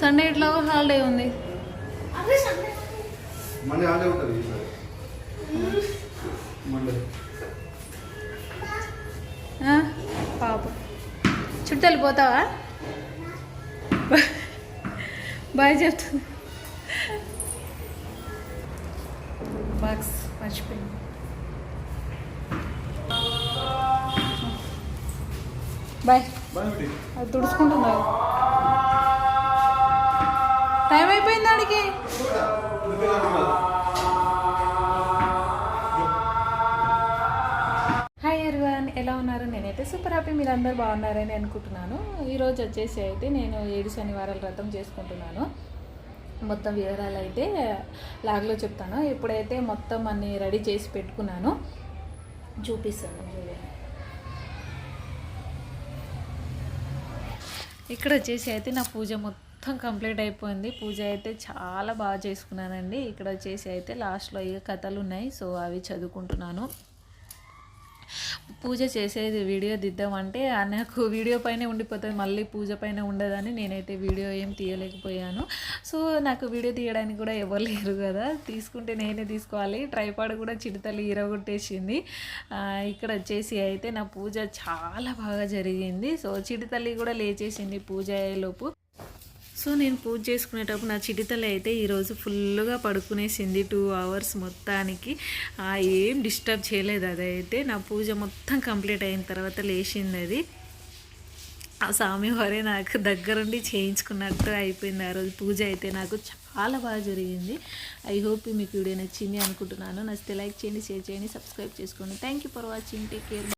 Sunday ఇట్లా holiday ఉంది. పాప చుట్టాలు పోతావా? బాయ్ చెప్తుంది. బాక్స్ మర్చిపోయింది. బాయ్. అది తుడుచుకుంటున్నావు. టైం అయిపోయింది ఆడికి. హాయ్ ఎవ్రీవన్, ఎలా ఉన్నారు? నేనైతే సూపర్ హ్యాపీ, మీరు అందరు బాగున్నారని అనుకుంటున్నాను. ఈరోజు వచ్చేసి అయితే నేను 7 శనివారాల వ్రతం చేసుకుంటున్నాను. మొత్తం వివరాలు అయితే లాగ్లో చెప్తాను. ఇప్పుడైతే మొత్తం అన్ని రెడీ చేసి పెట్టుకున్నాను, చూపిస్తాను. ఇక్కడ వచ్చేసి అయితే నా పూజ మొత్తం కంప్లీట్ అయిపోయింది. పూజ అయితే చాలా బాగా చేసుకున్నానండి. ఇక్కడ వచ్చేసి అయితే లాస్ట్లో ఇక కథలు ఉన్నాయి, సో అవి చదువుకుంటున్నాను. పూజ చేసేది వీడియో దిద్దామంటే నాకు వీడియో పైనే ఉండిపోతుంది, మళ్ళీ పూజ పైన ఉండదని నేనైతే వీడియో ఏం తీయలేకపోయాను. సో నాకు వీడియో తీయడానికి కూడా ఎవరు లేరు కదా, తీసుకుంటే నేనే తీసుకోవాలి. ట్రైపాడ్ కూడా చిడతలు ఇరగొట్టేసింది. ఇక్కడ వచ్చేసి అయితే నా పూజ చాలా బాగా జరిగింది. సో చిడతల్లి కూడా లేచేసింది పూజ అయ్యేలోపు. సో నేను పూజ చేసుకునేటప్పుడు నా చిటితల్లి అయితే ఈరోజు ఫుల్గా పడుకునేసింది 2 hours మొత్తానికి. ఏం డిస్టర్బ్ చేయలేదు. అదైతే నా పూజ మొత్తం కంప్లీట్ అయిన తర్వాత లేచింది. అది ఆ స్వామివారే నాకు దగ్గరుండి చేయించుకున్నట్టు అయిపోయింది. ఆ రోజు పూజ అయితే నాకు చాలా బాగా జరిగింది. ఐ హోప్ మీకు వీడియో నచ్చింది అనుకుంటున్నాను. నచ్చితే లైక్ చేయండి, షేర్ చేయండి, సబ్స్క్రైబ్ చేసుకోండి. Thank you for watching. Take care.